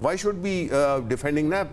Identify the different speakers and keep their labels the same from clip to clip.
Speaker 1: Why should be defending NAB?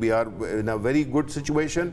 Speaker 1: We are in a very good situation.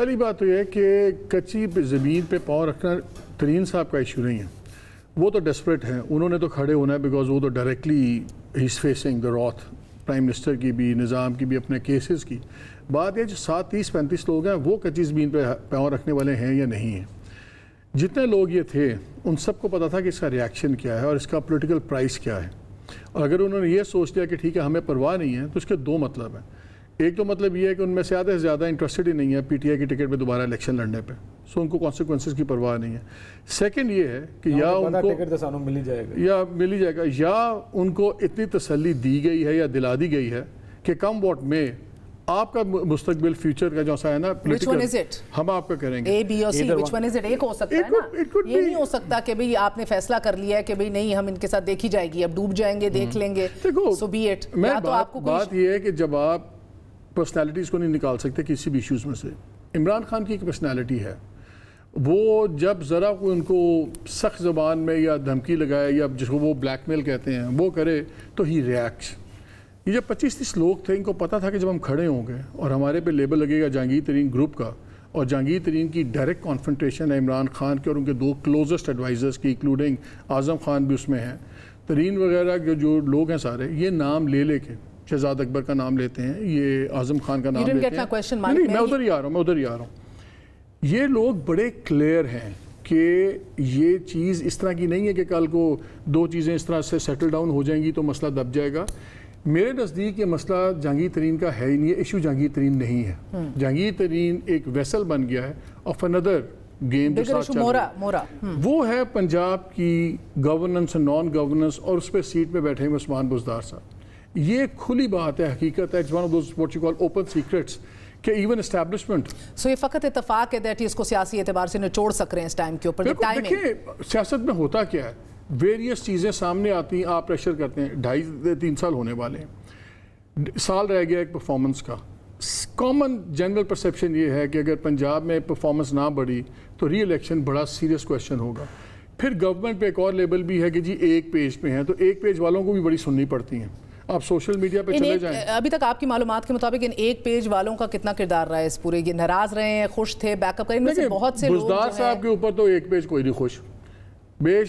Speaker 2: پہلی بات تو یہ ہے کہ کچی زمین پہ پاؤں رکھنا ترین صاحب کا ایشو نہیں ہے. وہ تو ڈیسپریٹ ہیں, انہوں نے تو کھڑے ہونا ہے بیکاز وہ تو ڈائریکٹلی ہی is facing the wrath prime minister کی بھی, نظام کی بھی, اپنے کیسز کی. بات یہ جو 30-35 لوگ ہیں وہ کچی زمین پہ پاؤں رکھنے والے ہیں یا نہیں ہیں. جتنے لوگ یہ تھے ان سب کو پتا تھا کہ اس کا ریاکشن کیا ہے اور اس کا پولیٹیکل پرائس کیا ہے. اور اگر انہوں نے یہ سوچ لیا کہ ٹھیک ہے ہمیں پرواہ نہیں ہے, تو اس کے دو مطلب ہیں. ایک تو مطلب یہ ہے کہ ان میں سے زیادہ انٹرسٹڈ ہی نہیں ہے پی ٹی آئی کی ٹکٹ پہ دوبارہ الیکشن لڑنے پہ, سو ان کو کانسیکوینسز کی پرواہ نہیں ہے. سیکنڈ یہ ہے کہ یا ان کو مل ہی جائے گا یا ان کو اتنی تسلی دی گئی ہے یا دلا دی گئی ہے کہ کم واٹ میں آپ کا مستقبل فیوچر کا جو سا ہے نا ہم آپ کا کریں گے.
Speaker 3: اے بی اور سی which one is it؟ ایک ہو سکتا ہے نا, یہ نہیں ہو سکتا کہ بھئی آپ نے فیصلہ کر لیا ہے کہ بھئی نہیں ہم ان کے ساتھ دیکھی جائے گی, اب ڈوب جائیں گے دیکھ لیں گے, so be it.
Speaker 2: بات یہ ہے کہ جب آپ پرسنالٹیز کو نہیں نکال سکتے کسی بھی ایشوز میں سے. عمران خان کی ایک پرسنالٹی ہے, وہ جب ذرا کوئی ان کو سخت زبان میں یا دھمکی لگائے یا جس کو وہ بلیک میل کہتے ہیں وہ کرے تو ہی ریاکٹس. یہ جو 25-30 لوگ تھے ان کو پتا تھا کہ جب ہم کھڑے ہوں گے اور ہمارے پہ لیبل لگے گا جہانگیر ترین گروپ کا, اور جہانگیر ترین کی ڈائریکٹ کانفرنٹیشن ہے عمران خان کے اور ان کے 2 کلوزسٹ ایڈوائزرز کی, انکلوڈنگ اعظم خان بھی اس میں ہیں, ترین وغیرہ کے جو لوگ ہیں سارے یہ نام لے کے شہزاد اکبر کا نام لیتے ہیں, یہ اعظم خان کا نام لیتے ہیں. نہیں میں ادھر ہی آ رہا ہوں. یہ لوگ بڑے کلیئر ہیں کہ یہ چیز اس طرح کی نہیں ہے کہ کل کو 2 چیزیں اس طرح سے سیٹل ڈاؤن ہو جائیں گی تو مسئلہ دب جائے گا. میرے نزدیک یہ مسئلہ جہانگیر ترین کا ہے ہی نہیں, ایشو جہانگیر ترین نہیں ہے. جہانگیر ترین ایک ویسل بن گیا ہے آف اندر گیم جو ساتھ چل رہا ہے, وہ ہے پنجاب کی گورننس اور نان گورننس, اور اس پہ سیٹ پہ بیٹھے ہیں عثمان بزدار صاحب. یہ کھلی بات ہے, حقیقت ہے, one of those what you call open secrets کہ ایون اسٹیبلشمنٹ.
Speaker 3: سو یہ فقط اتفاق ہے دیٹ اس کو سیاسی اعتبار سے نچوڑ سک رہے ہیں اس ٹائم کے اوپر.
Speaker 2: دیکھیں سیاست میں ہوتا کیا ہے, ویریس چیزیں سامنے آتی ہیں, آپ پریشر کرتے ہیں. 2.5-3 سال ہونے والے ہیں, سال رہ گیا ایک پرفارمنس کا. کامن جنرل پرسیپشن یہ ہے کہ اگر پنجاب میں پرفارمنس نہ بڑھی تو ری الیکشن بڑا سیریس کویشچن ہوگا. پھر گورنمنٹ پہ ایک اور لیبل بھی ہے کہ جی ایک پیج پہ ہیں, تو ایک پیج والوں کو بھی بڑی سننی پڑتی ہیں. آپ سوشل میڈیا پہ چلے جائیں.
Speaker 3: ابھی تک آپ کی معلومات کے مطابق ان ایک پیج والوں کا کتنا کردار رہا ہے اس پورے, یہ ناراض رہے ہیں, خوش تھے, بیک اپ کریں؟ ان میں سے بہت سے لوگ
Speaker 2: بزدار صاحب کے اوپر تو ایک پیج کوئی نہیں خوش.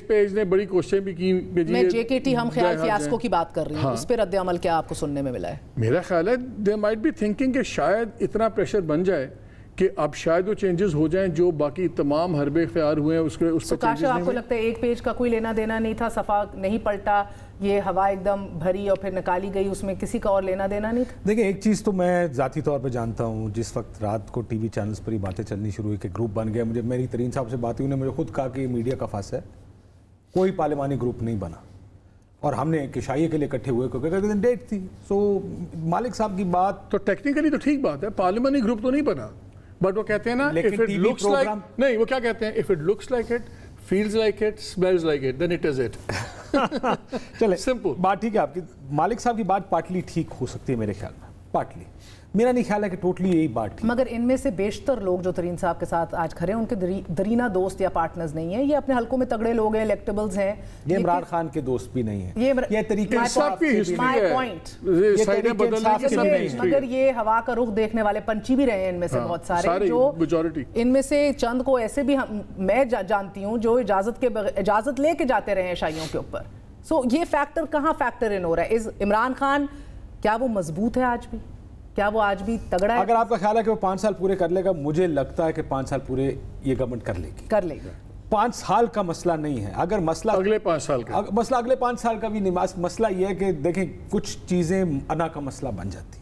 Speaker 2: پیج نے بڑی کوششیں بھی کی.
Speaker 3: میں جے کے ٹی ہم خیال فیاسکو کی بات کر رہی ہوں, اس پہ رد عمل کیا آپ کو سننے میں ملا ہے؟
Speaker 2: میرا خیال ہے they might be thinking کہ شاید اتنا پریشر بن جائے کہ اب شاید وہ چینجز ہو جائیں جو باقی تمام حربے اختیار ہوئے ہیں اس پہ چینجز.
Speaker 3: آپ کو لگتا ہے ایک پیج کا کوئی لینا دینا نہیں تھا, صفحہ نہیں پلٹا, یہ ہوا ایک دم بھری اور پھر نکالی گئی, اس میں کسی کا اور لینا دینا نہیں تھا؟
Speaker 4: دیکھیں ایک چیز تو میں ذاتی طور پہ جانتا ہوں, جس وقت رات کو ٹی وی چینلز پر ہی باتیں چلنی شروع ہوئی کہ گروپ بن گیا, مجھے میری ترین صاحب سے بات ہوئی, انہوں نے مجھے خود کہا کہ میڈیا کا فاس ہے, کوئی پارلیمانی گروپ نہیں بنا, اور ہم نے کشائیے کے لیے اکٹھے ہوئے کیونکہ ڈیٹ تھی. سو مالک صاحب کی بات
Speaker 2: تو ٹیکنیکلی تو ٹھیک بات ہے, پارلیمانی گروپ تو نہیں بنا, بٹ وہ کہتے ہیں نا if it looks like, نہیں وہ کیا کہتے ہیں, if it looks like it, feels like it, smells like it, then it is it.
Speaker 4: چلے سمپل بات ٹھیک ہے آپ کی. مالک صاحب کی بات پارٹلی ٹھیک ہو سکتی ہے میرے خیال میں, پارٹلی. میرا نہیں خیال ہے کہ ٹوٹلی یہی بات ٹھیک.
Speaker 3: مگر ان میں سے بیشتر لوگ جو ترین صاحب کے ساتھ آج کھڑے ہیں ان کے درینہ دوست یا پارٹنرز نہیں ہیں, یہ اپنے حلقوں میں تگڑے لوگ ہیں, الیکٹیبلز ہیں.
Speaker 4: یہ عمران خان کے دوست بھی نہیں ہیں, یہ طریقے
Speaker 3: مگر یہ ہوا کا رخ دیکھنے والے پنچی بھی رہے ہیں ان میں سے بہت سارے, جو ان میں سے چند کو ایسے بھی میں جانتی ہوں جو اجازت لے کے جاتے رہے ہیں شائیوں کے اوپر. سو یہ فیکٹر کہاں فیکٹر ان ہو رہا ہے؟ عمران خان کیا وہ مضبوط ہے آج بھی, کیا وہ آج بھی تگڑا ہے؟
Speaker 4: اگر آپ کا خیال ہے کہ وہ 5 سال پورے کر لے گا, مجھے لگتا ہے کہ 5 سال پورے یہ گورنمنٹ کر لے گی. 5 سال کا مسئلہ نہیں ہے, اگر مسئلہ
Speaker 2: اگلے 5 سال کا
Speaker 4: مسئلہ اگلے 5 سال کا بھی نہیں, مسئلہ یہ ہے کہ دیکھیں کچھ چیزیں انا کا مسئلہ بن جاتی.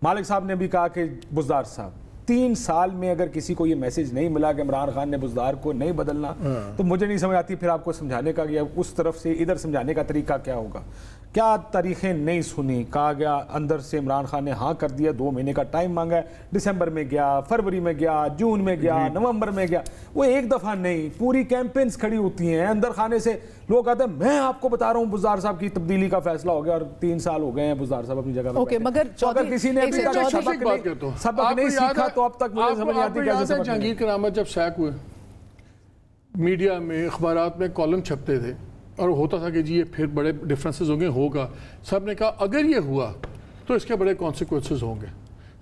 Speaker 4: مالک صاحب نے بھی کہا کہ بزدار صاحب 3 سال میں اگر کسی کو یہ میسج نہیں ملا کہ عمران خان نے بزدار کو نہیں بدلنا, تو مجھے نہیں سمجھ آتی پھر آپ کو سمجھانے کا یا اس طرف سے ادھر سمجھانے کا طریقہ کیا ہوگا. کیا تاریخیں نہیں سنی, کہا گیا اندر سے عمران خان نے ہاں کر دیا, 2 مہینے کا ٹائم مانگا ہے, دسمبر میں گیا, فروری میں گیا, جون میں گیا, نومبر میں گیا. وہ ایک دفعہ نہیں, پوری کیمپینز کھڑی ہوتی ہیں اندر خانے سے. لوگ کہتے ہیں میں آپ کو بتا رہا ہوں بزدار صاحب کی تبدیلی کا فیصلہ ہو گیا, اور 3 سال ہو گئے ہیں بزدار صاحب اپنی جگہ پہ.
Speaker 3: مگر
Speaker 4: کسی نے سبق نہیں سیکھا تو اب تک مجھے سمجھ آتی ہے.
Speaker 2: جہانگیر کرامت جب سیک ہوئے, میڈیا میں اخبارات میں کالم چھپتے تھے اور ہوتا تھا کہ جی یہ پھر بڑے ڈفرینسز ہوں گے, ہوگا. سب نے کہا اگر یہ ہوا تو اس کے بڑے کانسیکوینسز ہوں گے.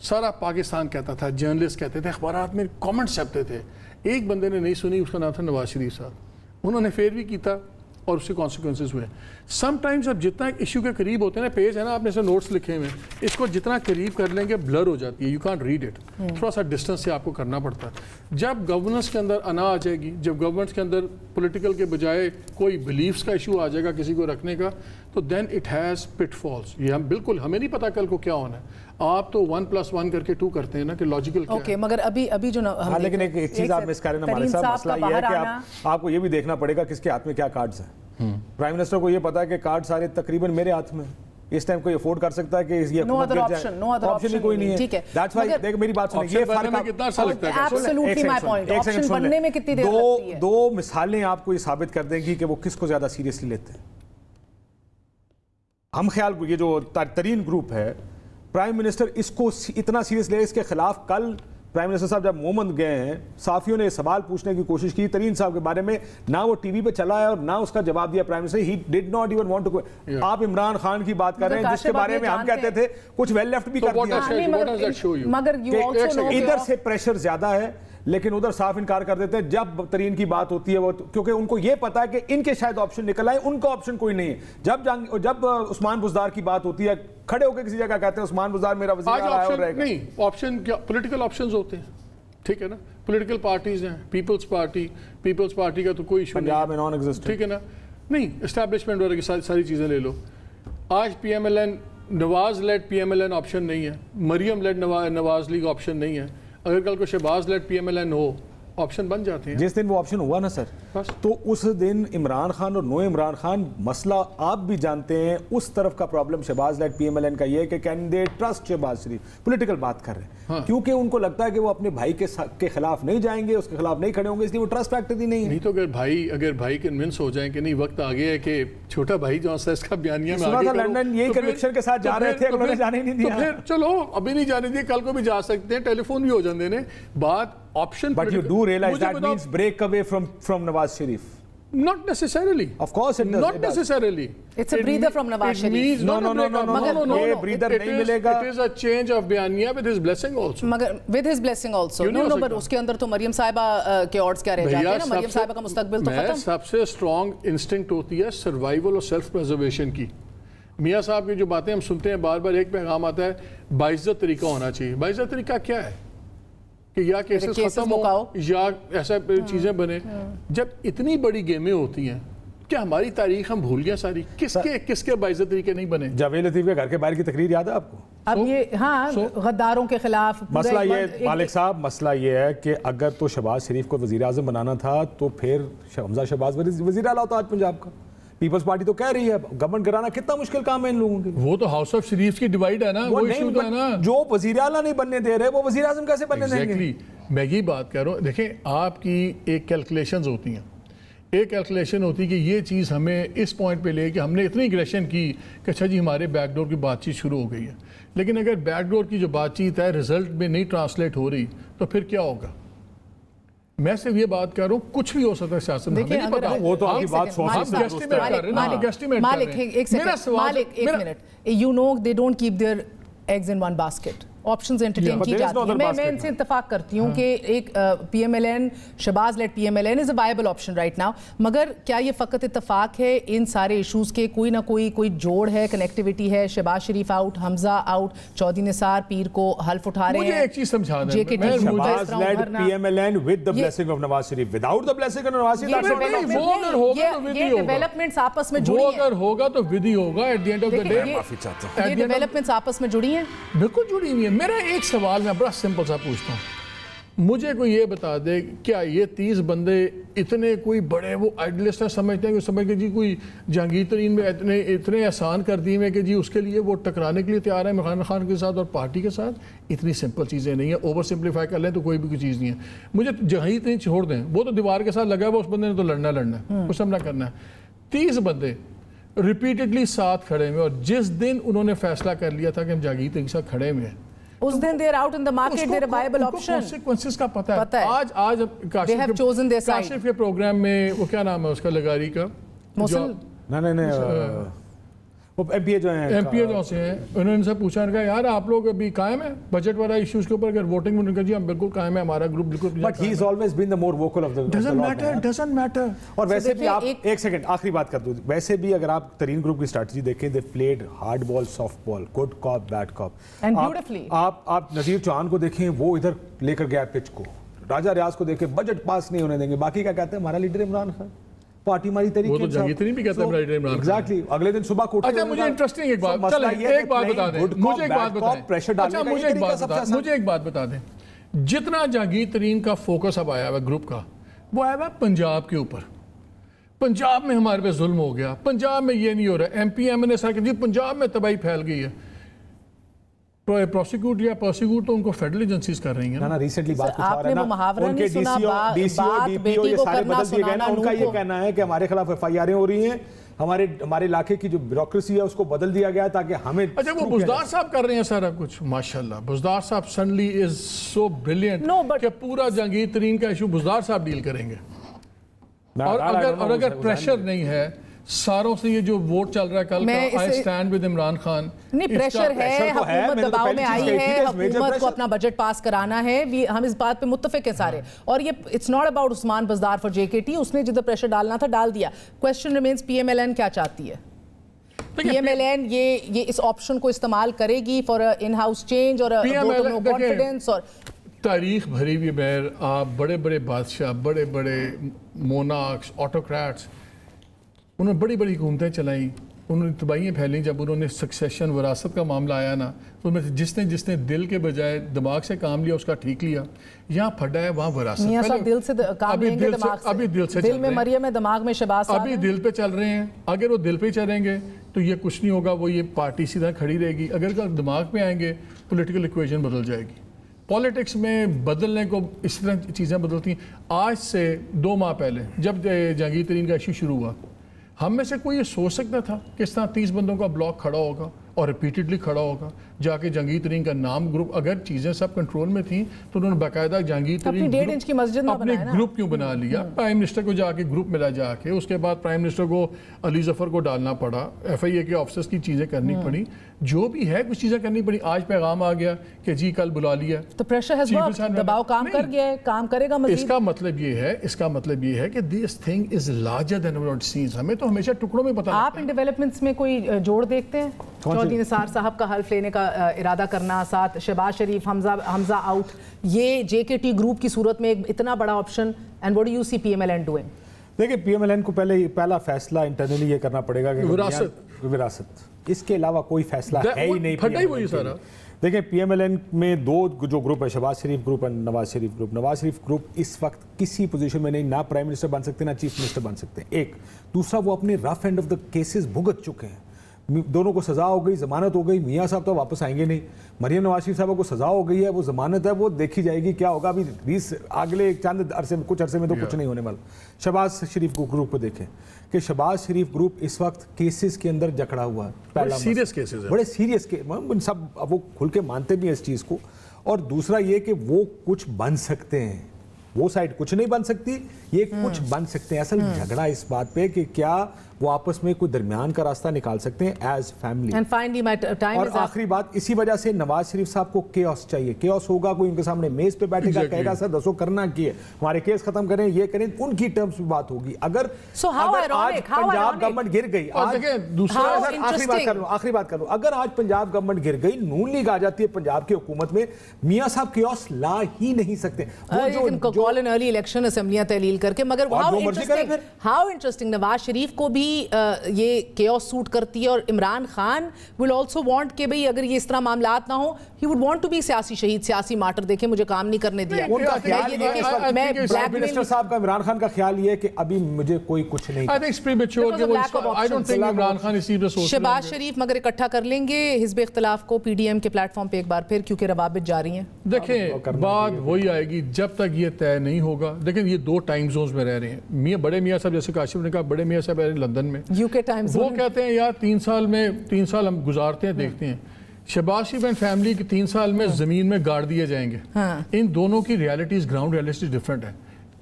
Speaker 2: سارا پاکستان کہتا تھا, جرنلسٹ کہتے تھے, اخبارات میں کامنٹس چھپتے تھے. ایک بندے نے نہیں سنی, اس کا نام تھا نواز شریف صاحب. انہوں نے فیل بھی کیتا اور اس کے کانسیکوینسز ہوئے. سم ٹائمز اب جتنا ایشو کے قریب ہوتے ہیں نا, پیج ہے نا آپ نے سے نوٹس لکھے ہوئے ہیں, اس کو جتنا قریب کر لیں گے بلر ہو جاتی ہے, یو کانٹ ریڈ اٹ. تھوڑا سا ڈسٹینس سے آپ کو کرنا پڑتا ہے. جب گورننس کے اندر انا آ جائے گی, جب گورننس کے اندر پولیٹیکل کے بجائے کوئی بلیفس کا ایشو آ جائے گا کسی کو رکھنے کا, تو then it has put false. یہ ہم بالکل, ہمیں نہیں پتا کل کو کیا ہونا ہے. آپ تو 1+1 کر کے 2 کرتے ہیں نا کہ لاجیکل کیا ہے.
Speaker 3: مگر ابھی جو
Speaker 4: لیکن ایک چیز آپ مس کر رہے ہیں ہمارے صاحب, مسئلہ یہ ہے کہ آپ کو یہ بھی دیکھنا پڑے گا کس کے ہاتھ میں کیا کارڈز ہیں. پرائم منسٹر کو یہ پتا ہے کہ کارڈ سارے تقریباً میرے ہاتھ میں, اس ٹائم کوئی افورڈ کر سکتا ہے کہ یہ آپشن ہی کوئی نہیں ہے. دیٹس وائی دیکھ میری بات سنیں, یہ فرق
Speaker 2: کتنا عرصہ لگتا ہے.
Speaker 3: آپشن بننے میں کتنی دیر لگتی ہے.
Speaker 4: دو مثالیں آپ کو یہ ثابت کر دیں گی کہ وہ کس کو زیادہ سیریسلی لیتے ہیں. ہم خیال یہ جو ترین گروپ ہے, پرائم منسٹر اس کو اتنا سیریس لے, اس کے خلاف کل پرائم منسٹر صاحب جب مومند گئے ہیں, صحافیوں نے سوال پوچھنے کی کوشش کی ترین صاحب کے بارے میں, نہ وہ ٹی وی پہ چلا ہے اور نہ اس کا جواب دیا prime minister. He did not even want to. آپ عمران خان کی بات کر رہے ہیں جس کے بارے میں ہم کہتے تھے کچھ ویل لیفٹ بھی کر دیا,
Speaker 3: مگر
Speaker 4: ادھر سے پریشر زیادہ ہے لیکن ادھر صاف انکار کر دیتے ہیں جب ترین کی بات ہوتی ہے وہ, کیونکہ ان کو یہ پتا ہے کہ ان کے شاید آپشن نکل آئے, ان کا آپشن کوئی نہیں ہے. جب عثمان بزدار کی بات ہوتی ہے, کھڑے ہو کے کسی جگہ کہتے ہیں عثمان بزدار میرا وزیر اعلیٰ رہے گا.
Speaker 2: نہیں, آپشن کیا پولیٹیکل آپشنز ہوتے ہیں, ٹھیک ہے نا. پولیٹیکل پارٹیز ہیں, پیپلز پارٹی کا تو کوئی ایشو نہیں,
Speaker 4: پنجاب میں نان ایگزسٹنٹ,
Speaker 2: ٹھیک ہے نا. نہیں, اسٹیبلشمنٹ وغیرہ کی ساری چیزیں لے لو. آج P M L N, Nawaz led P M L N option نہیں ہے, Maryam led Nawaz league option نہیں ہے. اگر کل کو Shahbaz led P M L N ہو, آپشن بن جاتے ہیں.
Speaker 4: جس دن وہ آپشن ہوا نا سر, تو اس دن عمران خان اور نو عمران خان, مسئلہ آپ بھی جانتے ہیں, اس طرف کا problem Shehbaz led P M L N کا یہ ہے کہ can they trust Shehbaz Sharif. Political بات کر رہے ہیں کیونکہ ان کو لگتا ہے کہ وہ اپنے بھائی کے خلاف نہیں جائیں گے, اس کے خلاف نہیں کھڑے ہوں گے, اس لیے وہ ٹرسٹ فیکٹر ہی نہیں ہے.
Speaker 2: نہیں تو اگر بھائی کنونس ہو جائیں کہ نہیں وقت آ گیا ہے کہ چھوٹا بھائی جو ہے اس کا بیانیہ میں آگے کرو,
Speaker 4: لندن یہی کنوکشن کے ساتھ جا رہے تھے, انہوں نے جانے نہیں دیا.
Speaker 2: پھر چلو ابھی نہیں جانے دیے, کل کو بھی جا سکتے ہیں, ٹیلی فون بھی ہو جاندے نے. بات option,
Speaker 4: but you do realize that means break away from Nawaz Sharif.
Speaker 2: Not necessarily.
Speaker 4: Of course it does.
Speaker 2: Not necessarily.
Speaker 3: It's a breather from Nawaz Sharif.
Speaker 2: No.
Speaker 4: یہ breather نہیں ملے گا.
Speaker 2: It is a change of بیانیہ with his blessing also.
Speaker 3: With his blessing also. No, but اس کے اندر تو مریم صاحبہ کے odds کیا رہ جاتے ہیں نا, مریم صاحبہ کا مستقبل تو ختم.
Speaker 2: سب سے strong instinct ہوتی ہے survival اور self preservation کی. میاں صاحب کی جو باتیں ہم سنتے ہیں بار بار, ایک پیغام آتا ہے باعزت طریقہ ہونا چاہیے. باعزت طریقہ کیا ہے کہ یا کیسز ختم ہو یا ایسا چیزیں بنے. جب اتنی بڑی گیمیں ہوتی ہیں, کیا ہماری تاریخ ہم بھول گیا ساری؟ کس کے باعزت طریقے نہیں بنے؟
Speaker 4: جاوید لطیف کے گھر کے باہر کی تقریر یاد ہے آپ کو؟
Speaker 3: اب یہ ہاں غداروں کے خلاف
Speaker 4: مسئلہ یہ, مالک صاحب مسئلہ یہ ہے کہ اگر تو شہباز شریف کو وزیر اعظم بنانا تھا تو پھر حمزہ شہباز وزیر اعلیٰ ہوتا آج پنجاب کا. پیپلز پارٹی تو کہہ رہی ہے گورنمنٹ کرانا کتنا مشکل کام ہے ان لوگوں کے.
Speaker 2: وہ تو ہاؤس آف شریف کی ڈیوائیڈ ہے نا, وہ ایشو تو ہے نا.
Speaker 4: جو وزیر اعلیٰ نہیں بننے دے رہے وہ وزیر اعظم کیسے بننے دیں گے؟
Speaker 2: میں یہ بات کر رہا ہوں, دیکھیں آپ کی ایک کیلکولیشنز ہوتی ہیں. ایک کیلکولیشن ہوتی ہے کہ یہ چیز ہمیں اس پوائنٹ پہ لے کہ ہم نے اتنی اگریشن کی کہ اچھا جی ہمارے بیک ڈور کی بات چیت شروع ہو گئی ہے. لیکن اگر بیک ڈور کی جو بات چیت ہے رزلٹ میں نہیں ٹرانسلیٹ ہو رہی تو پھر کیا ہوگا؟ میں صرف یہ بات کر رہا ہوں, کچھ بھی ہو سکتا ہے سیاست میں, ہمیں نہیں پتا.
Speaker 4: وہ تو آپ کی بات سوچ
Speaker 3: You know they don't keep their eggs in one basket. Options entertain کی جاتی ہیں. میں ان سے اتفاق کرتی ہوں کہ ایک P M L N, Shehbaz led P M L N is a viable option right now. مگر کیا یہ فقط اتفاق ہے ان سارے ایشوز کے؟ کوئی نہ کوئی جوڑ ہے, کنیکٹیوٹی ہے. شہباز شریف آؤٹ, حمزہ آؤٹ, چودھری نثار پیر کو حلف اٹھا رہے ہیں.
Speaker 2: مجھے ایک چیز سمجھا دیں,
Speaker 4: Shehbaz led P M L N with the blessing of Nawaz Sharif, without the blessing of Nawaz Sharif.
Speaker 3: یہ ڈیولپمنٹس آپس میں جڑی ہیں.
Speaker 2: وہ اگر ہوگا تو ودی ہوگا. At the end of the day
Speaker 3: یہ ڈیولپمنٹس آپس میں جڑی ہیں,
Speaker 2: بالکل جڑی ہوئی ہیں. میرا ایک سوال میں بڑا سمپل سا پوچھتا ہوں, مجھے کوئی یہ بتا دے کیا یہ 30 بندے اتنے کوئی بڑے وہ آئیڈلسٹ ہیں, سمجھتے ہیں کہ سمجھ کے جی کوئی جہانگیر ترین میں اتنے احسان کر دیے ہیں کہ جی اس کے لیے وہ ٹکرانے کے لیے تیار ہے عمران خان کے ساتھ اور پارٹی کے ساتھ؟ اتنی سمپل چیزیں نہیں ہیں. اوور سمپلیفائی کر لیں تو کوئی بھی کوئی چیز نہیں ہے. مجھے جہانگیر ترین چھوڑ دیں, وہ تو دیوار کے ساتھ لگا ہے, وہ اس بندے نے تو لڑنا ہے, وہ سامنا کرنا ہے. 30 بندے ریپیٹڈلی ساتھ کھڑے ہوئے, اور جس دن انہوں نے فیصلہ کر لیا تھا کہ ہم جہانگیر ترین کے ساتھ کھڑے ہوئے ہیں,
Speaker 3: اس دن they're out in the market, they're a viable option.
Speaker 2: consequences کا پتہ ہے. آج کاشف کے پروگرام میں وہ کیا نام ہے اس کا, لگاری کا,
Speaker 4: نہیں ایم پی اے جو ہیں
Speaker 2: جو سے ہیں انہوں نے ان سے پوچھا، ان کا یار آپ لوگ ابھی قائم ہیں بجٹ والا ایشوز کے اوپر؟ اگر ووٹنگ میں ان کا جی ہم بالکل قائم ہے، ہمارا گروپ بالکل.
Speaker 4: But he is always been the more vocal of the
Speaker 2: doesn't matter.
Speaker 4: اور ویسے بھی آپ ایک سیکنڈ آخری بات کر دوں، ویسے بھی اگر آپ ترین گروپ کی اسٹریٹجی دیکھیں، they played hard ball soft ball, good کاپ bed کاپ. آپ نذیر چوہان کو دیکھیں، وہ ادھر لے کر گیا پچ کو. راجہ ریاض کو دیکھیں، بجٹ پاس نہیں ہونے دیں گے. باقی کیا کہتے ہیں؟ ہمارا لیڈر عمران خان، پارٹی ہماری تحریک.
Speaker 2: وہ تو جہانگیر ترین بھی کہتے ہیں لیڈر عمران خان.
Speaker 4: ایگزیکٹلی. اگلے دن صبح کو
Speaker 2: اچھا مجھے انٹرسٹنگ ایک بات بتا دیں. جتنا جہانگیر ترین کا فوکس اب آیا ہوا گروپ کا، وہ آیا ہوا پنجاب کے اوپر. پنجاب میں ہمارے پہ ظلم ہو گیا، پنجاب میں یہ نہیں ہو رہا. ایم پی ایم نے سر کہ پنجاب میں تباہی پھیل گئی ہے. پروسیکیوٹ یا پروسیکیوٹ تو ان کو فیڈرل ایجنسیز کر رہی ہیں نا.
Speaker 4: ریسنٹلی بات کچھ اور ہے نا،
Speaker 3: ان کے D C O D P او یہ سارے بدل دیے گئے نا. ان کا یہ کہنا ہے کہ ہمارے خلاف ایف آئی آریں ہو رہی ہیں، ہمارے علاقے کی جو بیوروکریسی ہے اس کو بدل دیا گیا تاکہ ہمیں.
Speaker 2: اچھا وہ بزدار صاحب کر رہے ہیں سارا کچھ، ماشاءاللہ. بزدار صاحب سڈنلی از سو بریلینٹ کہ پورا جہانگیر ترین کا ایشو بزدار صاحب ڈیل کریں گے. اور اگر پریشر نہیں ہے ساروں سے، یہ جو ووٹ چل رہا ہے کل کا، I stand with Imran Khan.
Speaker 3: نہیں پریشر ہے، حکومت دباؤ میں آئی ہے، حکومت کو اپنا بجٹ پاس کرانا ہے. ہم اس بات پہ متفق ہیں سارے. اور یہ it's not about Usman Buzdar for J K T. اس نے جدھر پریشر ڈالنا تھا ڈال دیا. Question remains P M L N کیا چاہتی ہے؟ پی ایم ایل این یہ اس آپشن کو استعمال کرے گی فار ان ہاؤس چینج اور کانفیڈنس. اور
Speaker 2: تاریخ بھری ہوئی بہر، آپ بڑے بڑے بادشاہ، بڑے بڑے مونارکس، آٹوکریٹس، انہوں نے بڑی بڑی حکومتیں چلائیں، انہوں نے تباہیاں پھیلیں. جب انہوں نے سکسیشن وراثت کا معاملہ آیا نا، تو میں جس نے دل کے بجائے دماغ سے کام لیا اس کا ٹھیک لیا. یہاں پھٹا ہے وہاں وراثت.
Speaker 3: میاں صاحب دل سے کام لیں گے، دماغ سے.
Speaker 2: ابھی دل سے
Speaker 3: دل میں مریم ہے، دماغ میں شہباز صاحب.
Speaker 2: ابھی دل پہ چل رہے ہیں. اگر وہ دل پہ چلیں گے تو یہ کچھ نہیں ہوگا، وہ یہ پارٹی سیدھا کھڑی رہے گی. اگر دماغ پہ آئیں گے پولیٹیکل ایکویشن بدل جائے گی. پالیٹکس میں بدلنے کو اس طرح چیزیں بدلتی ہیں. آج سے 2 ماہ پہلے جب جہانگیر ترین کا ایشو شروع ہوا، ہم میں سے کوئی یہ سوچ سکتا تھا کہ اس طرح 30 بندوں کا بلاک کھڑا ہوگا اور ریپیٹڈلی کھڑا ہوگا جا کے جہانگیر ترین کا نام گروپ؟ اگر چیزیں سب کنٹرول میں تھیں تو انہوں نے باقاعدہ جہانگیر ترین اپنے گروپ کیوں بنا لیا؟ پرائم منسٹر کو جا کے گروپ ملا جا کے، اس کے بعد پرائم منسٹر کو علی ظفر کو ڈالنا پڑا، ایف آئی اے کے آفیسرز کی چیزیں کرنی پڑی، جو بھی ہے کچھ چیزیں کرنی پڑی. آج پیغام آ گیا کہ جی کل بلا لیا
Speaker 3: تو پریشر ہیز ورکڈ، دباؤ کام کر گیا ہے، کام کرے گا مزید.
Speaker 2: اس کا مطلب یہ ہے کہ this thing is larger than what seems. ہمیں تو ہمیشہ ٹکڑوں میں پتہ.
Speaker 3: آپ ان ڈیولپمنٹس میں کوئی جوڑ دیکھتے ہیں؟ چودھری نثار صاحب کا حلف لینے کا ارادہ کرنا، ساتھ شہباز شریف، حمزہ آؤٹ، یہ جے کے ٹی گروپ کی صورت میں ایک اتنا بڑا option. And what do you see P M L N doing?
Speaker 4: دیکھیں پی ایم ایل این کو پہلا فیصلہ انٹرنلی یہ کرنا پڑے گا کہ وراثت، اس کے علاوہ کوئی فیصلہ ہے ہی نہیں. دیکھیں پی ایم ایل این میں 2 جو گروپ ہے، شہباز شریف گروپ اور نواز شریف گروپ. نواز شریف گروپ اس وقت کسی پوزیشن میں نہیں، نہ پرائم منسٹر بن سکتے نہ چیف منسٹر بن سکتے. ایک دوسرا، وہ اپنے rough end of the cases بھگت چکے ہیں. دونوں کو سزا ہو گئی، ضمانت ہو گئی. میاں صاحب تو واپس آئیں گے نہیں. مریم نواز شریف صاحبہ کو سزا ہو گئی ہے، وہ ضمانت ہے، وہ دیکھی جائے گی کیا ہوگا. ابھی اگلے کچھ عرصے میں تو کچھ نہیں ہونے والا. شہباز شریف گروپ کو دیکھیں کہ شہباز شریف گروپ اس وقت کیسز کے اندر جکڑا ہوا ہے.
Speaker 2: بڑے سیریس کیسز ہیں،
Speaker 4: بڑے سیریس کے سب وہ کھل کے مانتے بھی ہیں اس چیز کو. اور دوسرا یہ کہ وہ کچھ بن سکتے ہیں، وہ سائڈ کچھ نہیں بن سکتی، یہ کچھ بن سکتے ہیں. اصل جھگڑا اس بات پہ کہ کیا وہ آپس میں کوئی درمیان کا راستہ نکال سکتے ہیں ایز فیملی. اور آخری بات، اسی وجہ سے نواز شریف صاحب کو کیوس چاہیے. کیوس ہوگا، کوئی ان کے سامنے میز پہ بیٹھے گا، کہے گا سر دسو کرنا کیا ہے، ہمارے کیس ختم کریں، یہ کریں، ان کی ٹرمز میں بات ہوگی. اگر آج پنجاب گورنمنٹ گر گئی، آخری بات کر لوں، اگر آج پنجاب گورنمنٹ گر گئی، نون لیگ آ جاتی ہے پنجاب کی حکومت میں، میاں صاحب کیوس لا ہی نہیں سکتے.
Speaker 3: کال ان ارلی الیکشن اسمبلیاں تحلیل کر کے. مگر ہاؤ انٹرسٹنگ، نواز شریف کو بھی یہ کیوس سوٹ کرتی ہے، اور Imran Khan will also want کہ بھئی اگر یہ اس طرح معاملات نہ ہوں، he would want to be سیاسی شہید، سیاسی مارٹر. دیکھیں مجھے کام نہیں کرنے دیا.
Speaker 4: میں بلیک منسٹر صاحب کا عمران خان کا خیال یہ ہے کہ ابھی مجھے کوئی کچھ نہیں.
Speaker 3: شہباز شریف مگر اکٹھا کر لیں گے حزب اختلاف کو پی ڈی ایم کے پلیٹ فارم پہ ایک بار پھر، کیونکہ روابط جاری ہیں.
Speaker 2: دیکھیں بات وہی آئے گی جب تک یہ طے نہیں ہوگا. دیکھیں یہ 2 ٹائم زونز میں رہ رہے ہیں. بڑے میاں صاحب جیسے کاشف نے کہا، بڑے میاں صاحب رہ رہے ہیں لندن میں، UK ٹائم زون. وہ کہتے ہیں یار 3 سال ہم گزارتے ہیں دیکھتے ہیں. شہباز شریف اینڈ فیملی کی 3 سال میں زمین میں گاڑ دیے جائیں گے. ان دونوں کی ریالٹیز، گراؤنڈ ریالٹیز ڈفرینٹ ہے.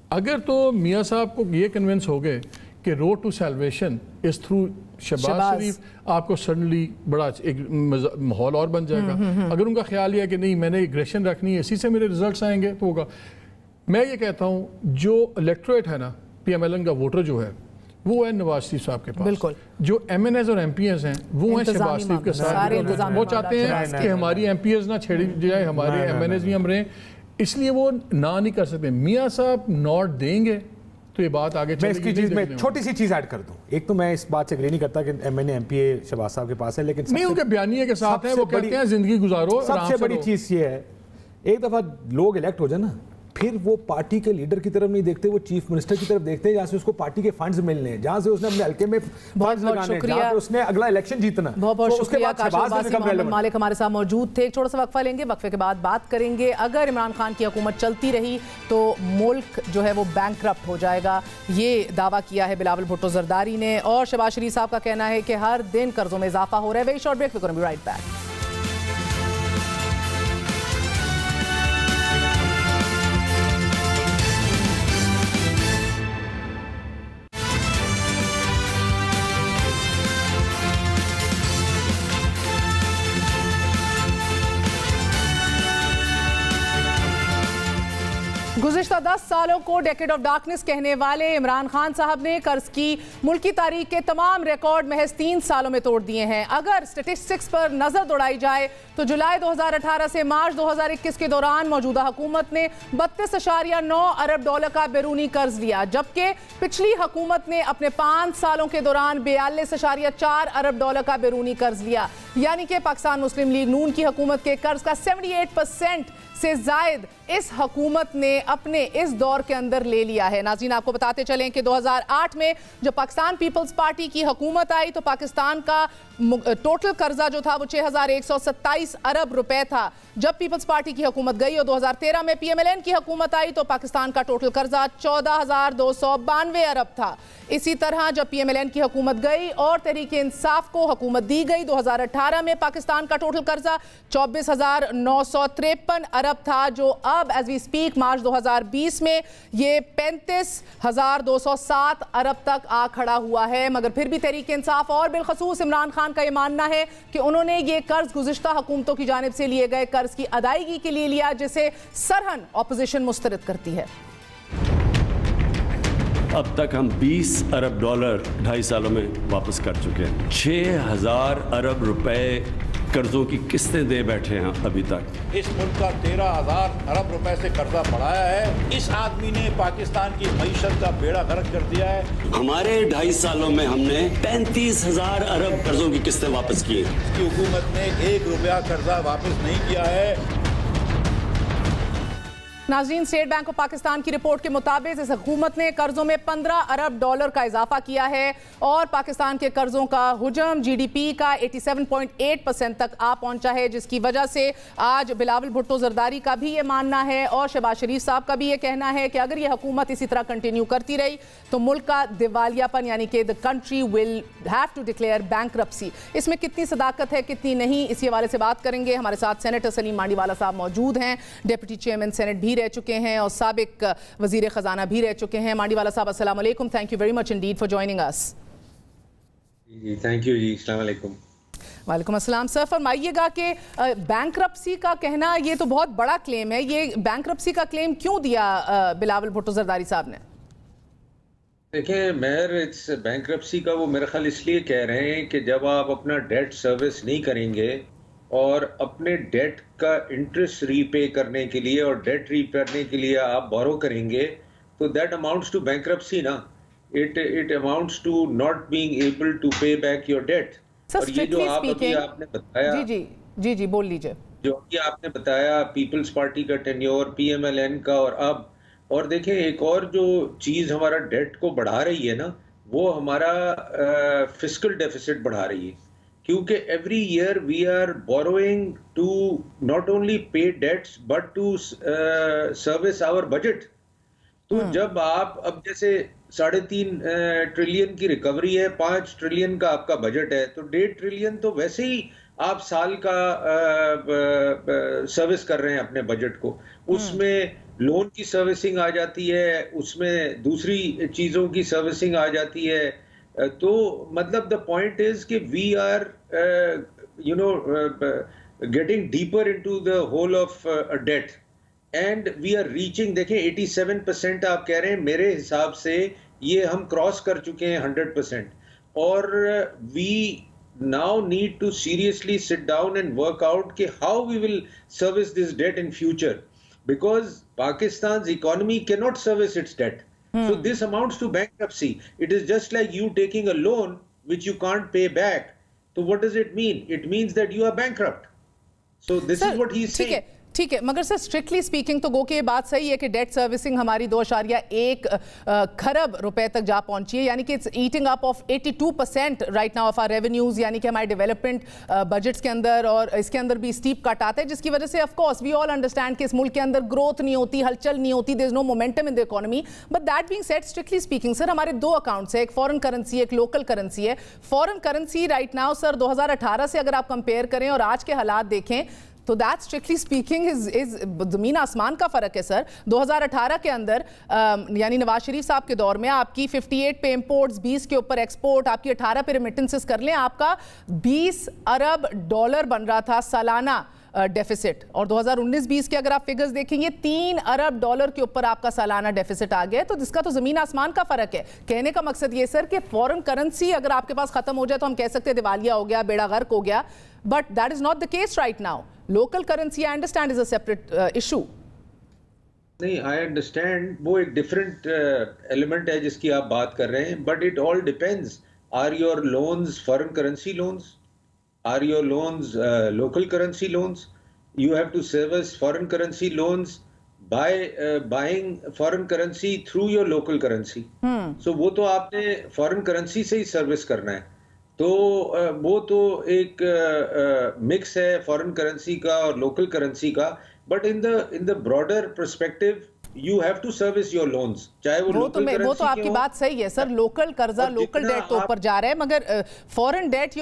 Speaker 2: اگر تو میاں صاحب کو یہ کنونس ہو گئے کہ road to salvation is through Shahbaz Sharif, آپ کو سڈنلی بڑا ایک ماحول اور بن جائے گا. اگر ان کا خیال یہ ہے کہ نہیں میں نے اگریشن رکھنی ہے اسی سے میرے ریزلٹس آئیں گے تو ہوگا. میں یہ کہتا ہوں جو الیکٹوریٹ ہے نا پی ایم ایل این کا ووٹر جو ہے وہ ہے نواز شریف صاحب کے پاس. بالکل. جو ایم این ایز اور ایم پی ایز ہیں وہ ہیں شہباز شریف کے ساتھ. وہ چاہتے ہیں کہ ہماری ایم پی ایز نہ چھیڑی جائے، ہمارے ایم این ایز بھی ہم رہیں، اس لیے وہ نہ نہیں کر سکتے. میاں صاحب نوٹ دیں گے تو یہ بات آگے
Speaker 4: میں اس کی چیز میں چھوٹی سی چیز ایڈ کر دوں. ایک تو میں اس بات سے اگری نہیں کرتا کہ M N A M P A Shahbaz صاحب کے پاس ہے، لیکن
Speaker 2: نہیں ان کے بیانیے کے ساتھ ہیں، وہ کہتے ہیں زندگی گزارو.
Speaker 4: سب سے بڑی چیز یہ ہے ایک دفعہ لوگ الیکٹ ہو جائے نا پھر وہ پارٹی کے لیڈر کی طرف نہیں دیکھتے، وہ چیف منسٹر کی طرف دیکھتے ہیں جہاں سے اس کو پارٹی کے فنڈز ملنے ہیں، جہاں سے اس نے اپنے حلقے میں فنڈز لگانے ہیں، جہاں پہ اس نے اگلا الیکشن جیتنا.
Speaker 3: بہت بہت شکریہ کاشف عباسی. محمد مالک ہمارے ساتھ موجود تھے. ایک چھوٹا سا وقفہ لیں گے، وقفے کے بعد بات کریں گے. اگر عمران خان کی حکومت چلتی رہی تو ملک جو ہے وہ بینکرپٹ ہو جائے گا، یہ دعویٰ کیا ہے بلاول بھٹو زرداری نے. اور شہباز شریف صاحب کا کہنا ہے کہ ہر دن قرضوں میں اضافہ ہو رہا ہے. Very short break, we gonna be right back. گزشتہ 10 سالوں کو ڈیکیڈ آف ڈارکنس کہنے والے عمران خان صاحب نے قرض کی ملکی تاریخ کے تمام ریکارڈ محض 3 سالوں میں توڑ دیے ہیں. اگر سٹیٹسٹکس پر نظر دوڑائی جائے تو جولائی 2018 سے مارچ 2021 کے دوران موجودہ حکومت نے 32.9 ارب ڈالر کا بیرونی قرض لیا، جبکہ پچھلی حکومت نے اپنے 5 سالوں کے دوران 42.4 ارب ڈالر کا بیرونی قرض لیا. یعنی کہ پاکستان مسلم لیگ نون کی حکومت کے قرض کا 78% سے زائد اس حکومت نے اپنے اس دور کے اندر لے لیا ہے. ناظرین آپ کو بتاتے چلیں کہ 2008 میں جب پاکستان پیپلز پارٹی کی حکومت آئی تو پاکستان کا ٹوٹل قرضہ جو تھا وہ 6127 ارب روپے تھا. جب پیپلز پارٹی کی حکومت گئی اور 2013 میں پی ایم ایل این کی حکومت آئی تو پاکستان کا ٹوٹل قرضہ 14,292 ارب تھا. اسی طرح جب پی ایم ایل این کی حکومت گئی اور تحریک انصاف کو حکومت دی گئی 2018 میں پاکستان کا ٹوٹل قرضہ 24,953 ارب تھا، جو اب ایز وی سپیک مارچ 2020 میں یہ 35,207 ارب تک آ کھڑا ہوا ہے. مگر پھر بھی تحریک انصاف اور بالخصوص عمران خان کا یہ ماننا ہے کہ انہوں نے یہ قرض گزشتہ حکومتوں کی جانب سے لیے گئے قرض کی ادائیگی کے لیے لیا، جسے سرہن اپوزیشن مسترد کرتی ہے.
Speaker 5: اب تک ہم 20 ارب ڈالر 2.5 سالوں میں واپس کر چکے ہیں. 6,000 ارب روپے قرضوں کی قسطیں دے بیٹھے ہیں ابھی تک.
Speaker 6: اس ملک کا 13,000 ارب روپے سے قرضہ بڑھایا ہے. اس آدمی نے پاکستان کی معیشت کا بیڑا غرق کر دیا ہے.
Speaker 5: ہمارے 2.5 سالوں میں ہم نے 35,000 ارب قرضوں کی قسطیں واپس کی ہیں.
Speaker 6: اس کی حکومت نے 1 روپیہ قرضہ واپس نہیں کیا ہے.
Speaker 3: ناظرین اسٹیٹ بینک آف پاکستان کی رپورٹ کے مطابق اس حکومت نے قرضوں میں 15 ارب ڈالر کا اضافہ کیا ہے اور پاکستان کے قرضوں کا حجم جی ڈی پی کا 87.8% تک آ پہنچا ہے، جس کی وجہ سے آج بلاول بھٹو زرداری کا بھی یہ ماننا ہے اور شہباز شریف صاحب کا بھی یہ کہنا ہے کہ اگر یہ حکومت اسی طرح کنٹینیو کرتی رہی تو ملک کا دیوالیہ پن یعنی کہ the country will have to declare bankruptcy. اس میں کتنی صداقت ہے کتنی نہیں، اسی حوالے سے بات کریں گے. ہمارے ساتھ سینیٹر سلیم مانڈی والا صاحب موجود ہیں، ڈیپٹی چیئرمین سینٹ بھی رہ چکے ہیں اور سابق وزیر خزانہ بھی رہ چکے ہیں. مانڈی والا صاحب السلام علیکم. Thank you very much indeed for joining us.
Speaker 7: جی تھینک یو. جی السلام علیکم.
Speaker 3: وعلیکم السلام. سر فرمائیے گا کہ بینکرپسی کا کہنا یہ تو بہت بڑا کلیم ہے، یہ بینکرپسی کا کلیم کیوں دیا بلاول بھٹو زرداری صاحب نے؟
Speaker 7: دیکھیں مہر اس بینکرپسی کا وہ میرے خیال اس لیے کہہ رہے ہیں کہ جب آپ اپنا ڈیٹ سروس نہیں کریں گے اور اپنے ڈیٹ کا انٹرسٹ ری پے کرنے کے لیے اور ڈیٹ ری کرنے کے لیے آپ بورو کریں گے تو دیٹ اماؤنٹس ٹو بینکرپسی نا. It amounts to not being able to pay back your debt. اور یہ جو آپ نے بتایا
Speaker 3: جی بول لیجئے،
Speaker 7: جو کہ آپ نے بتایا پیپلز پارٹی کا tenure P M L N کا اور اب، اور دیکھیں ایک اور جو چیز ہمارا ڈیٹ کو بڑھا رہی ہے نا وہ ہمارا فسکل ڈیفیسٹ بڑھا رہی ہے، کیونکہ every year we are borrowing to not only pay debts but to service our budget. تو جب آپ اب جیسے 3.5 ٹریلین کی ریکوری ہے، 5 ٹریلین کا آپ کا بجٹ ہے، تو 1.5 ٹریلین تو ویسے ہی آپ سال کا سروس کر رہے ہیں اپنے بجٹ کو. اس میں لون کی سروسنگ آ جاتی ہے, اس میں دوسری چیزوں کی سروسنگ آ جاتی ہے. تو مطلب دا پوائنٹ از کہ we are getting deeper into the whole of debt and we are reaching, دیکھیں 87% آپ کہہ رہے ہیں, میرے حساب سے یہ ہم کراس کر چکے ہیں 100%. اور we now need to seriously sit down and work out کہ how we will service this debt in future, because Pakistan's economy cannot service its debt. So this amounts to bankruptcy. It is just like you taking a loan which you can't pay back. So what does it mean? It means that you are bankrupt. So this is what he is saying.
Speaker 3: ٹھیک ہے, مگر سر strictly speaking تو گو کہ یہ بات صحیح ہے کہ ڈیٹ سروسنگ ہماری 2.1 کھرب روپے تک جا پہنچی ہے, یعنی کہ it's eating up of 82% right now of our revenues, یعنی کہ ہمارے ڈیولپمنٹ بجٹس کے اندر اور اس کے اندر بھی اسٹیپ کٹ آتا ہے, جس کی وجہ سے of course we all understand کہ اس ملک کے اندر گروتھ نہیں ہوتی, ہلچل نہیں ہوتی, there is no momentum in the economy. But that being said, strictly speaking sir ہمارے 2 اکاؤنٹس ہیں, ایک فورن کرنسی ایک لوکل کرنسی ہے. Foreign currency right now sir 2018 سے اگر آپ کمپیئر کریں اور آج کے حالات دیکھیں تو دیٹ اسٹرکٹلی اسپیکنگ از زمین آسمان کا فرق ہے سر. 2018 کے اندر یعنی نواز شریف صاحب کے دور میں آپ کی 58 پہ امپورٹس, 20 کے اوپر ایکسپورٹ, آپ کی 18 پہ ریمیٹنسز کر لیں, آپ کا $20 ارب بن رہا تھا سالانہ ڈیفیسٹ. اور 2019-20 کے اگر آپ فگرز دیکھیں گے $3 ارب کے اوپر آپ کا سالانہ ڈیفیسٹ آ گیا ہے. تو جس کا تو زمین آسمان کا فرق ہے. کہنے کا مقصد یہ سر کہ فورن کرنسی اگر آپ کے پاس ختم ہو جائے تو ہم کہہ سکتے ہیں دیوالیہ ہو گیا, بیڑا غرق ہو گیا, but that is not the case right now. Local currency I understand is a separate issue.
Speaker 7: نہیں, آئی انڈرسٹینڈ وہ ایک ڈفرینٹ ایلیمنٹ ہے جس کی آپ بات کر رہے ہیں, but it all depends. Are your loans foreign currency loans, are your loans local currency loans. You have to service foreign currency loans by buying foreign currency through your local currency. So وہ تو آپ نے foreign currency سے ہی service کرنا ہے. تو وہ تو ایک مکس ہے فورن کرنسی کا اور لوکل کرنسی کا. But in the broader perspective you have to service your loans, چاہے وہ لوکل کرنسی.
Speaker 3: وہ تو آپ کی بات صحیح ہے سر, لوکل قرضہ لوکل ڈیٹ تو اوپر جا رہا ہے, مگر foreign debt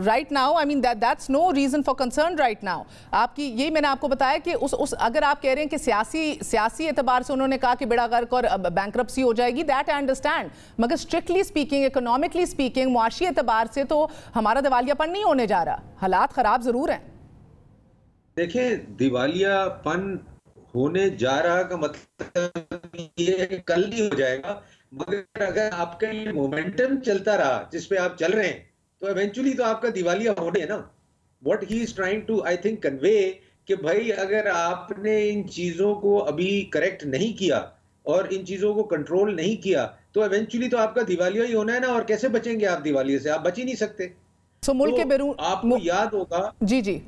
Speaker 3: right now I mean that's no reason for concern right now. آپ کی یہی میں نے آپ کو بتایا کہ اگر آپ کہہ رہے ہیں کہ سیاسی اعتبار سے انہوں نے کہا کہ بیڑا غرق اور بینکرپسی ہو جائے گی, دیٹ آئی انڈرسٹینڈ, مگر اسٹرکٹلی اسپیکنگ اکنامکلی اسپیکنگ معاشی اعتبار سے تو ہمارا دیوالیہ پن نہیں ہونے جا رہا. حالات خراب ضرور ہیں.
Speaker 7: دیکھیں, دیوالیہ پن ہونے جا رہا کا مطلب یہ کل نہیں ہو جائے گا, مگر اگر آپ کا یہ مومنٹم چلتا رہا جس پہ آپ چل رہے ہیں تو ایونچولی تو آپ کا دیوالیہ ہونے ہے نا. What he is trying to I think convey کہ بھائی اگر آپ نے ان چیزوں کو ابھی کریکٹ نہیں کیا اور ان چیزوں کو کنٹرول نہیں کیا تو ایونچولی تو آپ کا دیوالیہ ہی ہونا ہے نا. اور کیسے بچیں گے آپ دیوالیہ سے؟ آپ بچ ہی نہیں سکتے.
Speaker 3: ملک کے بیرون
Speaker 7: آپ کو یاد ہوگا,
Speaker 3: جی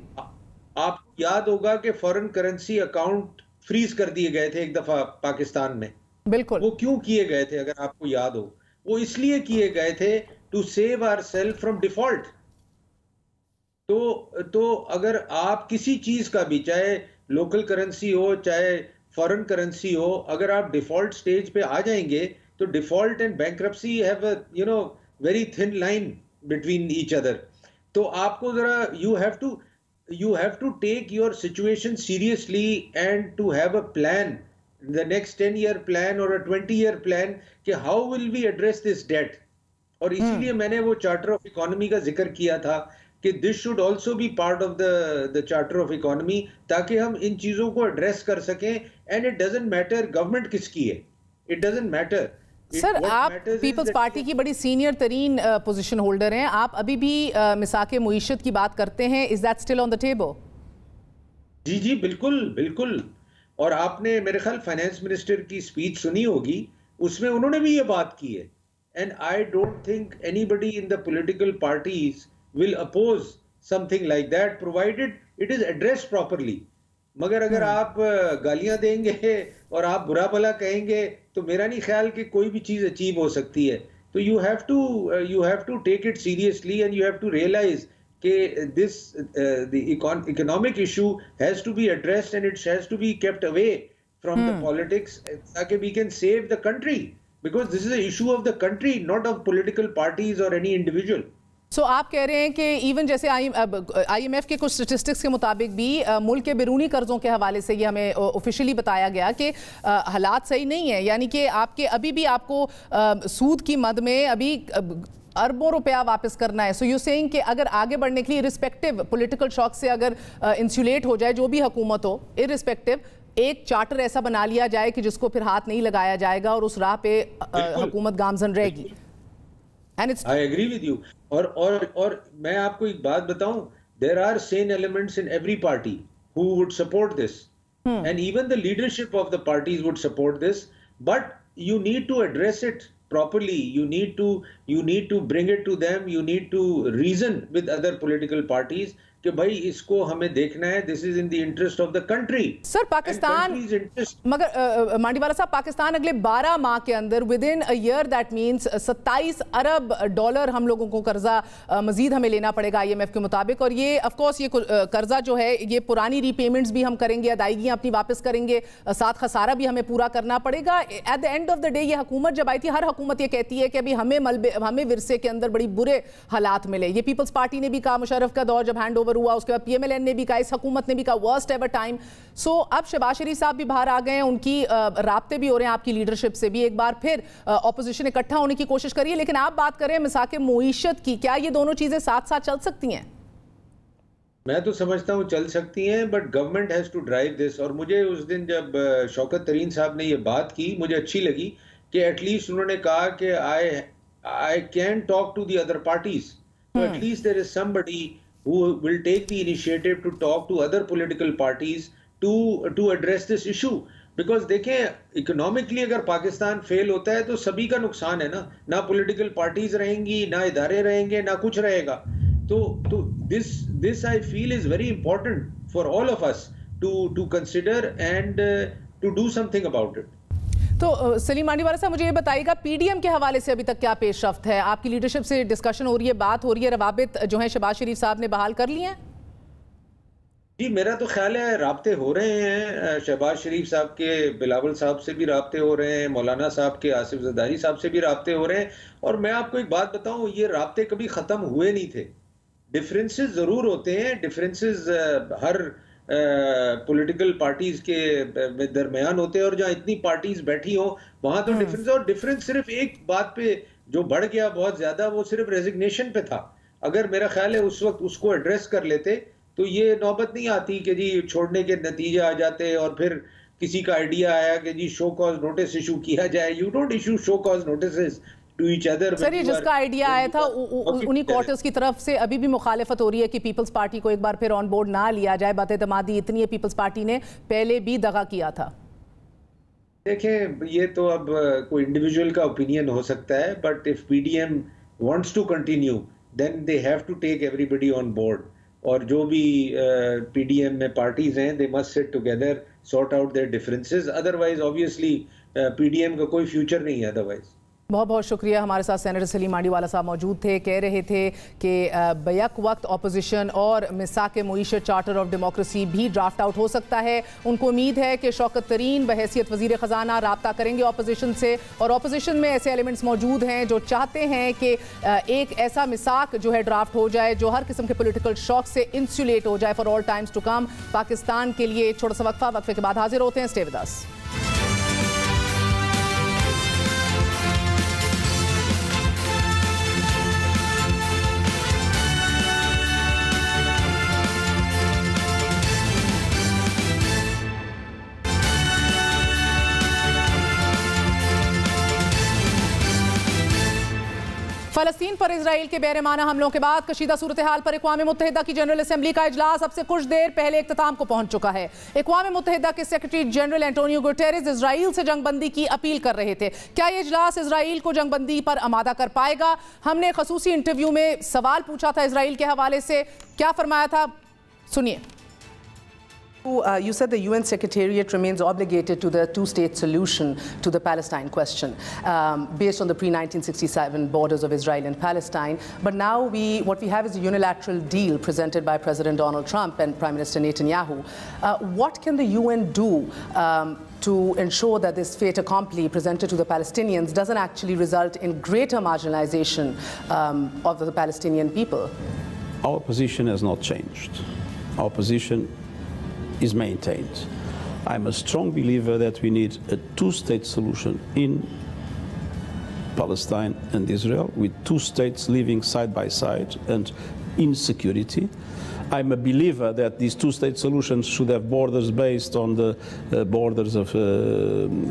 Speaker 7: آپ کو یاد ہوگا کہ فورن کرنسی اکاؤنٹ فریز کر دیے گئے تھے ایک دفعہ پاکستان میں.
Speaker 3: بالکل.
Speaker 7: وہ کیوں کیے گئے تھے اگر آپ کو یاد ہو؟ وہ اس لیے کیے گئے تھے to save our self from default. تو اگر آپ کسی چیز کا بھی, چاہے لوکل کرنسی ہو چاہے فورن کرنسی ہو, اگر آپ ڈیفالٹ سٹیج پہ آ جائیں گے تو default and bankruptcy have a very thin line between each other. تو آپ کو ذرا you have to take your situation seriously and to have a plan, the next 10-year plan or a 20-year plan کہ how will we address this debt. اور اسی لیے میں نے وہ چارٹر آف اکانومی کا ذکر کیا تھا کہ this should also be part of the charter of economy, تاکہ ہم ان چیزوں کو ایڈریس کر سکیں. and it doesn't matter government کس کی ہے, it doesn't matter.
Speaker 3: سر آپ پیپلز پارٹی کی بڑی سینئر ترین پوزیشن ہولڈر ہیں, آپ ابھی بھی مساق معیشت کی بات کرتے ہیں, is that still on the table?
Speaker 7: جی بالکل بالکل. اور آپ نے میرے خیال فائنانس منسٹر کی اسپیچ سنی ہوگی, اس میں انہوں نے بھی یہ بات کی ہے. And I don't think anybody in the political parties will oppose something like that provided it is address properly. مگر اگر آپ گالیاں دیں گے اور آپ برا بھلا کہیں گے تو میرا نہیں خیال کہ کوئی بھی چیز اچیو ہو سکتی ہے. تو you have to take it seriously and you have to realize کہ the economic issue has to be addressed and it has to be kept away from the politics تاکہ we can save the country, because this is an issue of the country, not of political parties or any individual.
Speaker 3: سو آپ کہہ رہے ہیں کہ even جیسے I am F کے کچھ statistics کے مطابق بھی ملک کے بیرونی قرضوں کے حوالے سے یہ ہمیں آفیشلی بتایا گیا کہ حالات صحیح نہیں ہیں، یعنی کہ آپ کے ابھی بھی آپ کو سود کی مد میں ابھی اربوں روپیہ واپس کرنا ہے. سو یو سیئنگ کہ اگر آگے بڑھنے کے لیے ارسپیکٹو پولیٹیکل شاک سے اگر انسولیٹ ہو جائے جو بھی حکومت ہو، ارسپیکٹو ایک چارٹر ایسا بنا لیا جائے کہ جس کو پھر ہاتھ نہیں لگایا جائے گا اور اس راہ پہ حکومت گامزن رہے گی.
Speaker 7: I agree with you. اور میں آپ کو ایک بات بتاؤں, there are sane elements in every party who would support this. And even the leadership of the parties would support this. But you need to address it properly. You need to bring it to them. You need to reason with other political parties کہ بھائی اس کو ہمیں دیکھنا ہے, this is in the interest of the country.
Speaker 3: سر پاکستان مگر مانڈی والا صاحب پاکستان اگلے 12 ماہ کے اندر within a year that means 27 Arab dollar ہم لوگوں کو قرضہ مزید ہمیں لینا پڑے گا آئی ایم ایف کے مطابق, اور یہ آف کورس یہ قرضہ جو ہے یہ پرانی ری پیمنٹس بھی ہم کریں گے, ادائیگیاں اپنی واپس کریں گے, ساتھ خسارہ بھی ہمیں پورا کرنا پڑے گا. At the end of the day یہ حکومت جب آئی تھی, ہر حکومت یہ کہتی ہے کہ ابھی ہمیں ورثے کے اندر بڑی برے حالات ملے. یہ پیپلز پارٹی نے بھی کہا, مشرف کا دور جب ہینڈ اوور ہوا اس کے بعد پی ایم ایل این نے بھی کہا, اس حکومت نے بھی کہا ورسٹ ایور ٹائم. سو اب شہباز شریف صاحب بھی باہر آ گئے ہیں, ان کی رابطے بھی ہو رہے ہیں آپ کی لیڈرشپ سے بھی, ایک بار پھر اپوزیشن اکٹھا ہونے کی کوشش کریے. لیکن آپ بات کریں مساق معیشت کی, کیا یہ دونوں چیزیں ساتھ ساتھ چل سکتی ہیں؟
Speaker 7: میں تو سمجھتا ہوں چل سکتی ہیں, but government has to drive this. اور مجھے اس دن جب شوکت ترین صاحب نے یہ بات کی مجھے اچھی لگی کہ ایٹ لیسٹ انہوں نے کہا کہ I can talk to the other parties. So at least there is somebody who will take the initiative to talk to other political parties to address this issue. Because دیکھیں economically اگر پاکستان فیل ہوتا ہے تو سبھی کا نقصان ہے نا, نہ political parties رہیں گی, نہ ادارے رہیں گے, نہ کچھ رہے گا. تو this I feel is very important for all of us to consider and to do something about it.
Speaker 3: تو سلیم مانڈی والا صاحب مجھے یہ بتائیے گا پی ڈی ایم کے حوالے سے ابھی تک کیا پیش رفت ہے؟ آپ کی لیڈرشپ سے ڈسکشن ہو رہی ہے, بات ہو رہی ہے, روابط جو ہیں شہباز شریف صاحب نے بحال کر لی ہیں؟
Speaker 7: جی میرا تو خیال ہے رابطے ہو رہے ہیں, شہباز شریف صاحب کے بلاول صاحب سے بھی رابطے ہو رہے ہیں, مولانا صاحب کے آصف زرداری صاحب سے بھی رابطے ہو رہے ہیں. اور میں آپ کو ایک بات بتاؤں, یہ رابطے کبھی ختم ہوئے نہیں تھے. ڈفرینسز ضرور ہوتے ہیں, ڈفرینسز ہر پولیٹیکل پارٹیز کے درمیان ہوتے ہیں, اور جہاں اتنی پارٹیز بیٹھی ہوں وہاں تو ڈفرینس, اور ڈفرینس صرف ایک بات پہ جو بڑھ گیا بہت زیادہ وہ صرف ریزگنیشن پہ تھا. اگر میرا خیال ہے اس وقت اس کو ایڈریس کر لیتے تو یہ نوبت نہیں آتی کہ جی چھوڑنے کے نتیجے آ جاتے اور پھر کسی کا آئیڈیا آیا کہ جی شو کاز نوٹس ایشو کیا جائے. You don't issue show cause notices to each other.
Speaker 3: Sir یہ جس کا آئیڈیا آیا تھا انہی کوارٹرز کی طرف سے ابھی بھی مخالفت ہو رہی ہے کہ پیپلز پارٹی کو ایک بار پھر آن بورڈ نہ لیا جائے. بات اعتمادی اتنی ہے, پیپلز پارٹی نے پہلے بھی دغا کیا تھا.
Speaker 7: دیکھیں یہ تو اب کوئی انڈیویجول کا اوپینین ہو سکتا ہے, but if P D M wants to continue then they have to take everybody on board. اور جو بھی پی ڈی ایم میں پارٹیز ہیں they must sit together, sort out their differences, otherwise obviously P D M کا کوئی future نہیں ہے otherwise.
Speaker 3: بہت بہت شکریہ. ہمارے ساتھ سینیٹر سلیم مانڈی والا صاحب موجود تھے, کہہ رہے تھے کہ بیک وقت اپوزیشن اور مساق معیشت چارٹر آف ڈیموکریسی بھی ڈرافٹ آؤٹ ہو سکتا ہے. ان کو امید ہے کہ شوکت ترین بحیثیت وزیر خزانہ رابطہ کریں گے اپوزیشن سے, اور اپوزیشن میں ایسے ایلیمنٹس موجود ہیں جو چاہتے ہیں کہ ایک ایسا مساق جو ہے ڈرافٹ ہو جائے جو ہر قسم کے پولیٹیکل شاک سے انسولیٹ ہو جائے for all times to come. Pakistan کے لیے چھوٹا سا وقفہ, وقفے کے بعد حاضر ہوتے ہیں. Stay with us. فلسطین پر اسرائیل کے بیرحمانہ حملوں کے بعد کشیدہ صورتحال پر اقوام متحدہ کی جنرل اسمبلی کا اجلاس اب سے کچھ دیر پہلے اختتام کو پہنچ چکا ہے. اقوام متحدہ کے سیکرٹری جنرل انٹونیو گوٹیرز اسرائیل سے جنگ بندی کی اپیل کر رہے تھے. کیا یہ اجلاس اسرائیل کو جنگ بندی پر آمادہ کر پائے گا؟ ہم نے خصوصی انٹرویو میں سوال پوچھا تھا اسرائیل کے حوالے سے, کیا فرمایا تھا سنیے. You said the UN Secretariat remains obligated to the two-state solution to the Palestine question, based on the pre-1967 borders of Israel and Palestine. But now what we have is a unilateral deal presented by President Donald Trump and Prime Minister Netanyahu. What can the UN do to ensure that this fait accompli presented to the Palestinians doesn't actually result in greater marginalization of the Palestinian people?
Speaker 8: Our position has not changed. Our position is maintained. I'm a strong believer that we need a two-state solution in Palestine and Israel, with two states living side by side and in security. I'm a believer that these two-state solutions should have borders based on the borders of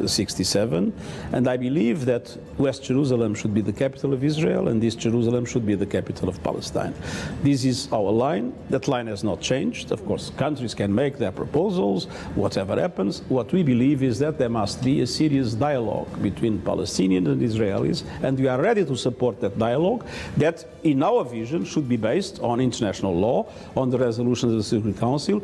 Speaker 8: 67, and I believe that West Jerusalem should be the capital of Israel and East Jerusalem should be the capital of Palestine. This is our line. That line has not changed. Of course, countries can make their proposals, whatever happens. What we believe is that there must be a serious dialogue between Palestinians and Israelis, and we are ready to support that dialogue that, in our vision, should be based on international law, on the resolutions of the Security Council,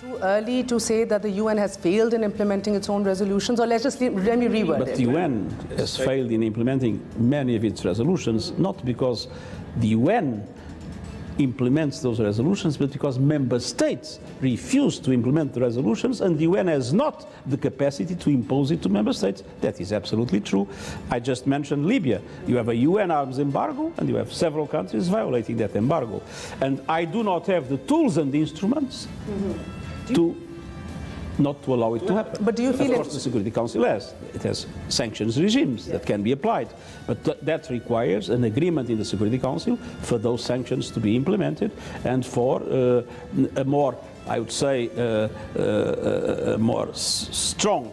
Speaker 3: Too early to say that the UN has failed in implementing its own resolutions, or let me reword it.
Speaker 8: But the UN has failed in implementing many of its resolutions, not because the UN implements those resolutions, but because member states refuse to implement the resolutions, and the UN has not the capacity to impose it to member states. That is absolutely true. I just mentioned Libya. You have a UN arms embargo, and you have several countries violating that embargo. And I do not have the tools and the instruments not to allow it to happen.
Speaker 3: But do you feel
Speaker 8: of course the Security Council has. It has sanctions regimes that can be applied. But that requires an agreement in the Security Council for those sanctions to be implemented, and for a more, I would say, a more strong